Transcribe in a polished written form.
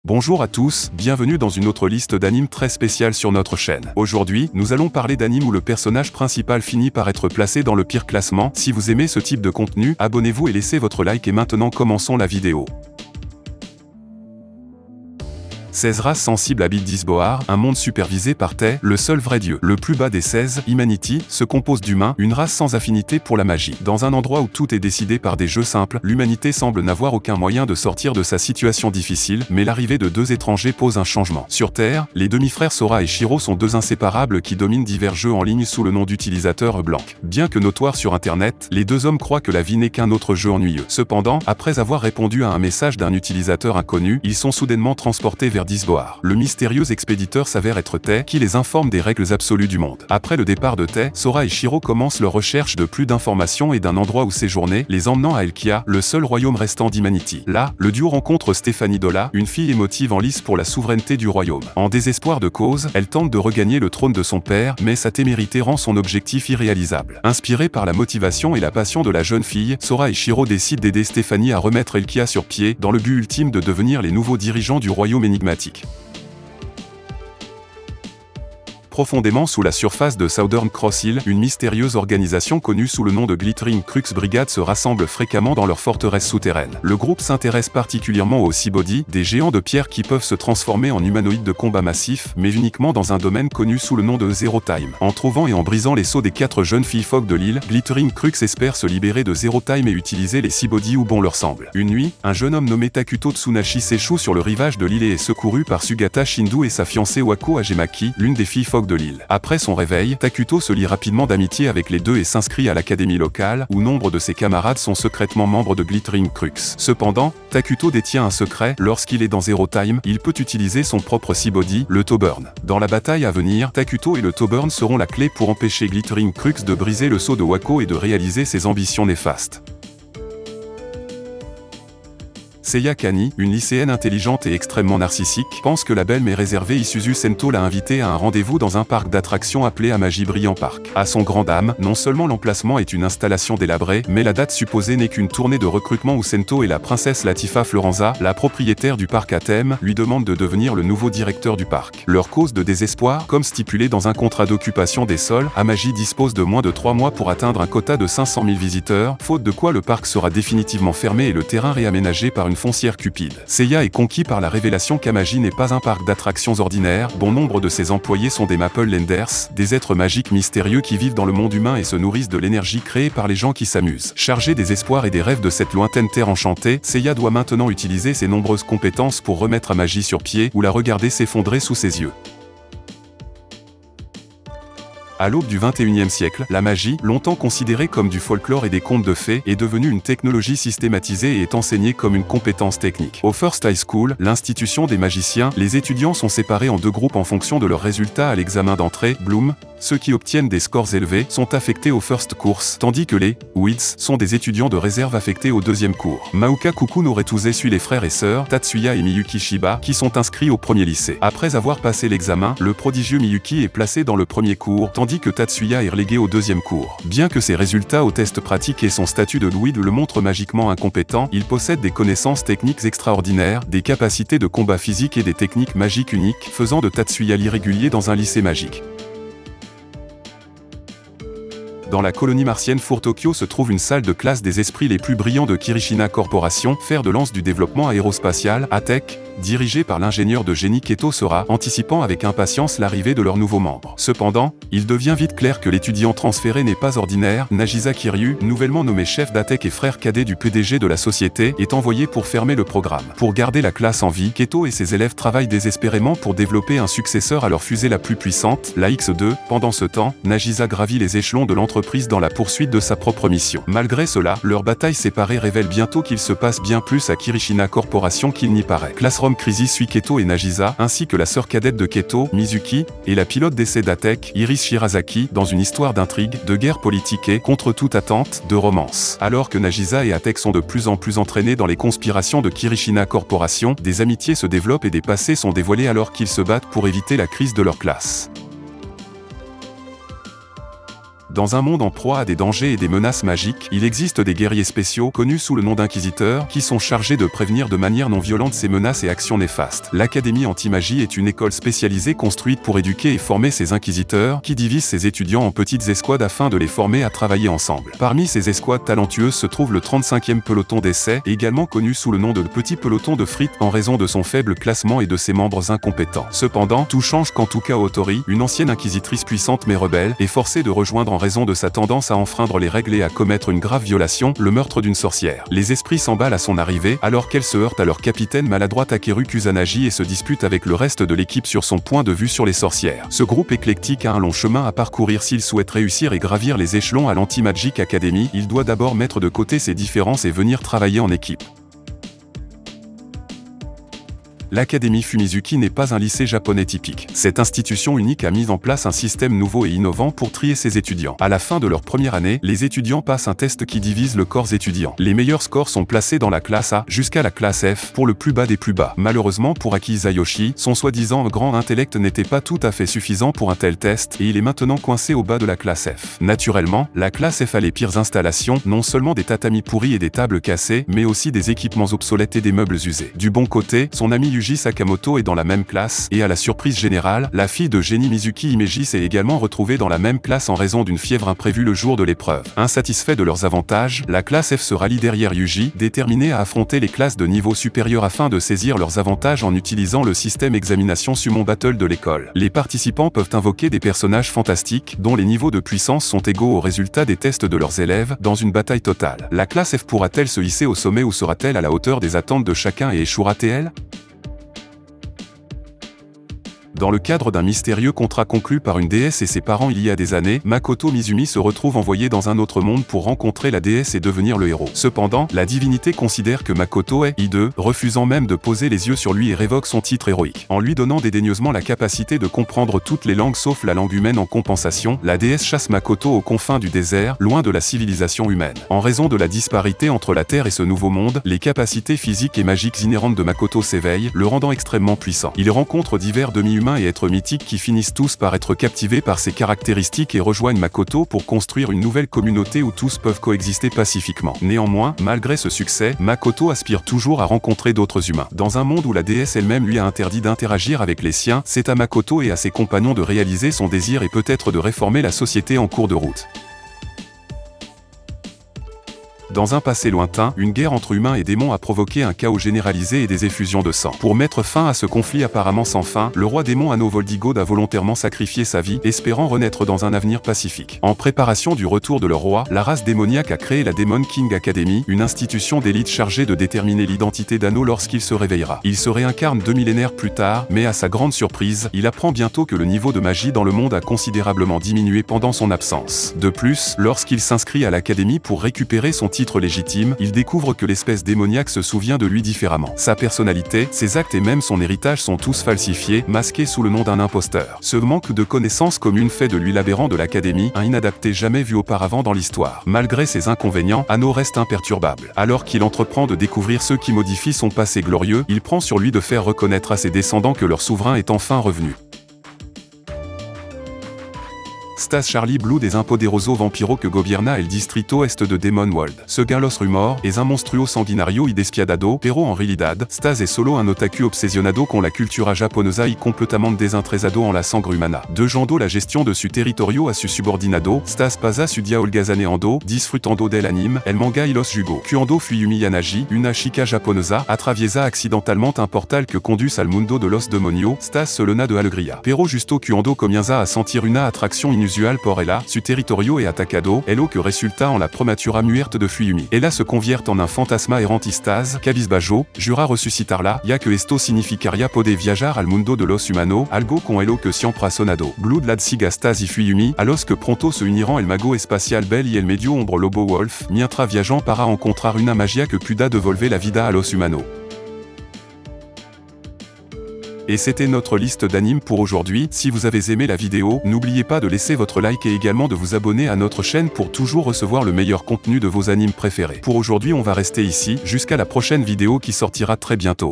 Bonjour à tous, bienvenue dans une autre liste d'animes très spéciale sur notre chaîne. Aujourd'hui, nous allons parler d'animes où le personnage principal finit par être placé dans le pire classement. Si vous aimez ce type de contenu, abonnez-vous et laissez votre like et maintenant commençons la vidéo. 16 races sensibles habitent Disboar, un monde supervisé par Tay, le seul vrai dieu. Le plus bas des 16, Humanity, se compose d'humains, une race sans affinité pour la magie. Dans un endroit où tout est décidé par des jeux simples, l'humanité semble n'avoir aucun moyen de sortir de sa situation difficile, mais l'arrivée de deux étrangers pose un changement. Sur Terre, les demi-frères Sora et Shiro sont deux inséparables qui dominent divers jeux en ligne sous le nom d'utilisateurs blancs. Bien que notoires sur Internet, les deux hommes croient que la vie n'est qu'un autre jeu ennuyeux. Cependant, après avoir répondu à un message d'un utilisateur inconnu, ils sont soudainement transportés vers Disboar. Le mystérieux expéditeur s'avère être Tay, qui les informe des règles absolues du monde. Après le départ de Tay, Sora et Shiro commencent leur recherche de plus d'informations et d'un endroit où séjourner, les emmenant à Elkia, le seul royaume restant d'Humanity. Là, le duo rencontre Stéphanie Dola, une fille émotive en lice pour la souveraineté du royaume. En désespoir de cause, elle tente de regagner le trône de son père, mais sa témérité rend son objectif irréalisable. Inspirés par la motivation et la passion de la jeune fille, Sora et Shiro décident d'aider Stéphanie à remettre Elkia sur pied, dans le but ultime de devenir les nouveaux dirigeants du royaume énigmatique. Profondément sous la surface de Southern Cross Hill, une mystérieuse organisation connue sous le nom de Glittering Crux Brigade se rassemble fréquemment dans leur forteresse souterraine. Le groupe s'intéresse particulièrement aux Seabody, des géants de pierre qui peuvent se transformer en humanoïdes de combat massif, mais uniquement dans un domaine connu sous le nom de Zero Time. En trouvant et en brisant les sceaux des 4 jeunes filles phoques de l'île, Glittering Crux espère se libérer de Zero Time et utiliser les Seabody où bon leur semble. Une nuit, un jeune homme nommé Takuto Tsunashi s'échoue sur le rivage de l'île et est secouru par Sugata Shindu et sa fiancée Wako Hagemaki, l'une des filles phoques de l'île. Après son réveil, Takuto se lie rapidement d'amitié avec les deux et s'inscrit à l'académie locale, où nombre de ses camarades sont secrètement membres de Glittering Crux. Cependant, Takuto détient un secret, lorsqu'il est dans Zero Time, il peut utiliser son propre Seabody, le Tauburn. Dans la bataille à venir, Takuto et le Tauburn seront la clé pour empêcher Glittering Crux de briser le sceau de Wako et de réaliser ses ambitions néfastes. Seiya Kani, une lycéenne intelligente et extrêmement narcissique, pense que la belle mais réservée Isuzu Sento l'a invitée à un rendez-vous dans un parc d'attractions appelé Amagi Brillant Park. À son grand dam, non seulement l'emplacement est une installation délabrée, mais la date supposée n'est qu'une tournée de recrutement où Sento et la princesse Latifa Florenza, la propriétaire du parc à thème, lui demandent de devenir le nouveau directeur du parc. Leur cause de désespoir, comme stipulé dans un contrat d'occupation des sols, Amagi dispose de moins de 3 mois pour atteindre un quota de 500 000 visiteurs, faute de quoi le parc sera définitivement fermé et le terrain réaménagé par une foncière cupide. Seiya est conquis par la révélation qu'Amagi n'est pas un parc d'attractions ordinaire, bon nombre de ses employés sont des Maple Lenders, des êtres magiques mystérieux qui vivent dans le monde humain et se nourrissent de l'énergie créée par les gens qui s'amusent. Chargé des espoirs et des rêves de cette lointaine terre enchantée, Seiya doit maintenant utiliser ses nombreuses compétences pour remettre Amagi sur pied, ou la regarder s'effondrer sous ses yeux. À l'aube du XXIe siècle, la magie, longtemps considérée comme du folklore et des contes de fées, est devenue une technologie systématisée et est enseignée comme une compétence technique. Au First High School, l'institution des magiciens, les étudiants sont séparés en 2 groupes en fonction de leurs résultats à l'examen d'entrée. Bloom, ceux qui obtiennent des scores élevés, sont affectés au First Course, tandis que les Weeds sont des étudiants de réserve affectés au 2e cours. Maoka Kukunoretuse suit les frères et sœurs Tatsuya et Miyuki Shiba, qui sont inscrits au 1er lycée. Après avoir passé l'examen, le prodigieux Miyuki est placé dans le 1er cours, tandis que Tatsuya est relégué au 2e cours. Bien que ses résultats au test pratique et son statut de druide le montrent magiquement incompétent, il possède des connaissances techniques extraordinaires, des capacités de combat physique et des techniques magiques uniques, faisant de Tatsuya l'irrégulier dans un lycée magique. Dans la colonie martienne Fort Tokyo se trouve une salle de classe des esprits les plus brillants de Kirishina Corporation, fer de lance du développement aérospatial, ATEC, dirigé par l'ingénieur de génie Keto Sora, anticipant avec impatience l'arrivée de leurs nouveaux membres. Cependant, il devient vite clair que l'étudiant transféré n'est pas ordinaire. Nagisa Kiryu, nouvellement nommé chef d'ATEC et frère cadet du PDG de la société, est envoyé pour fermer le programme. Pour garder la classe en vie, Keto et ses élèves travaillent désespérément pour développer un successeur à leur fusée la plus puissante, la X2. Pendant ce temps, Nagisa gravit les échelons de l'entreprise dans la poursuite de sa propre mission. Malgré cela, leur bataille séparée révèle bientôt qu'il se passe bien plus à Kirishina Corporation qu'il n'y paraît. Classroom Crisis suit Keto et Nagisa, ainsi que la sœur cadette de Keto, Mizuki, et la pilote d'essai d'ATEC, Iris Shirazaki, dans une histoire d'intrigue, de guerre politique et, contre toute attente, de romance. Alors que Nagisa et ATEC sont de plus en plus entraînés dans les conspirations de Kirishina Corporation, des amitiés se développent et des passés sont dévoilés alors qu'ils se battent pour éviter la crise de leur classe. Dans un monde en proie à des dangers et des menaces magiques, il existe des guerriers spéciaux, connus sous le nom d'inquisiteurs, qui sont chargés de prévenir de manière non violente ces menaces et actions néfastes. L'Académie anti-magie est une école spécialisée construite pour éduquer et former ces inquisiteurs, qui divisent ses étudiants en petites escouades afin de les former à travailler ensemble. Parmi ces escouades talentueuses se trouve le 35e peloton d'essai, également connu sous le nom de petit peloton de frites en raison de son faible classement et de ses membres incompétents. Cependant, tout change quand Tuka Otori, une ancienne inquisitrice puissante mais rebelle, est forcée de rejoindre en raison de sa tendance à enfreindre les règles et à commettre une grave violation, le meurtre d'une sorcière. Les esprits s'emballent à son arrivée, alors qu'elle se heurte à leur capitaine maladroit Takeru Kusanagi et se dispute avec le reste de l'équipe sur son point de vue sur les sorcières. Ce groupe éclectique a un long chemin à parcourir s'il souhaite réussir et gravir les échelons à l'Anti-Magic Academy. Il doit d'abord mettre de côté ses différences et venir travailler en équipe. L'Académie Fumizuki n'est pas un lycée japonais typique. Cette institution unique a mis en place un système nouveau et innovant pour trier ses étudiants. À la fin de leur première année, les étudiants passent un test qui divise le corps étudiant. Les meilleurs scores sont placés dans la classe A jusqu'à la classe F pour le plus bas des plus bas. Malheureusement pour Aki Izayoshi, son soi-disant grand intellect n'était pas tout à fait suffisant pour un tel test et il est maintenant coincé au bas de la classe F. Naturellement, la classe F a les pires installations, non seulement des tatamis pourris et des tables cassées, mais aussi des équipements obsolètes et des meubles usés. Du bon côté, son ami Yuji Sakamoto est dans la même classe, et à la surprise générale, la fille de génie Mizuki Himeji s'est également retrouvée dans la même classe en raison d'une fièvre imprévue le jour de l'épreuve. Insatisfait de leurs avantages, la classe F se rallie derrière Yuji, déterminée à affronter les classes de niveau supérieur afin de saisir leurs avantages en utilisant le système examination Summon Battle de l'école. Les participants peuvent invoquer des personnages fantastiques, dont les niveaux de puissance sont égaux aux résultats des tests de leurs élèves, dans une bataille totale. La classe F pourra-t-elle se hisser au sommet ou sera-t-elle à la hauteur des attentes de chacun et échouera-t-elle ? Dans le cadre d'un mystérieux contrat conclu par une déesse et ses parents il y a des années, Makoto Mizumi se retrouve envoyé dans un autre monde pour rencontrer la déesse et devenir le héros. Cependant, la divinité considère que Makoto est hideux, refusant même de poser les yeux sur lui et révoque son titre héroïque. En lui donnant dédaigneusement la capacité de comprendre toutes les langues sauf la langue humaine en compensation, la déesse chasse Makoto aux confins du désert, loin de la civilisation humaine. En raison de la disparité entre la Terre et ce nouveau monde, les capacités physiques et magiques inhérentes de Makoto s'éveillent, le rendant extrêmement puissant. Il rencontre divers demi-humains et êtres mythiques qui finissent tous par être captivés par ses caractéristiques et rejoignent Makoto pour construire une nouvelle communauté où tous peuvent coexister pacifiquement. Néanmoins, malgré ce succès, Makoto aspire toujours à rencontrer d'autres humains. Dans un monde où la déesse elle-même lui a interdit d'interagir avec les siens, c'est à Makoto et à ses compagnons de réaliser son désir et peut-être de réformer la société en cours de route. Dans un passé lointain, une guerre entre humains et démons a provoqué un chaos généralisé et des effusions de sang. Pour mettre fin à ce conflit apparemment sans fin, le roi démon Anno Voldigod a volontairement sacrifié sa vie, espérant renaître dans un avenir pacifique. En préparation du retour de leur roi, la race démoniaque a créé la Demon King Academy, une institution d'élite chargée de déterminer l'identité d'Anno lorsqu'il se réveillera. Il se réincarne 2 millénaires plus tard, mais à sa grande surprise, il apprend bientôt que le niveau de magie dans le monde a considérablement diminué pendant son absence. De plus, lorsqu'il s'inscrit à l'académie pour récupérer son titre légitime, il découvre que l'espèce démoniaque se souvient de lui différemment. Sa personnalité, ses actes et même son héritage sont tous falsifiés, masqués sous le nom d'un imposteur. Ce manque de connaissances communes fait de lui l'aberrant de l'académie, un inadapté jamais vu auparavant dans l'histoire. Malgré ses inconvénients, Anno reste imperturbable. Alors qu'il entreprend de découvrir ceux qui modifient son passé glorieux, il prend sur lui de faire reconnaître à ses descendants que leur souverain est enfin revenu. Stas Charlie Blue des Impoderoso Vampiro que gobierna el distrito est de Demon World. Seguin los rumors, es un monstruo sanguinario y despiadado, pero en realidad, Stas est solo un otaku obsesionado con la cultura japonesa y completamente desinteresado en la sangre humana. Dejando la gestion de su territorio a su subordinado, Stas pasa su dia holgazaneando, disfrutando del anime, el manga y los jugos. Cuando Fuyumi Yanaji, una chica japonesa, atraviesa accidentellement un portal que conduce al mundo de los demonios, Stas se lena de alegría. Pero justo cuando comienza a sentir una attraction inusual por ella, su territorio et atacado, ello que resulta en la prematura muerte de Fuyumi. Ella se convierte en un fantasma errantistas, cabizbajo, jura resucitarla, ya que esto significaría poder viajar al mundo de los humanos, algo con ello que siempre ha sonado. Blood lad siga Stas y Fuyumi, a los que pronto se unirán el mago espacial Bell y el medio hombre lobo wolf, mientras viajant para encontrar una magia que pueda devolver la vida a los humanos. Et c'était notre liste d'animes pour aujourd'hui. Si vous avez aimé la vidéo, n'oubliez pas de laisser votre like et également de vous abonner à notre chaîne pour toujours recevoir le meilleur contenu de vos animes préférés. Pour aujourd'hui on va rester ici, jusqu'à la prochaine vidéo qui sortira très bientôt.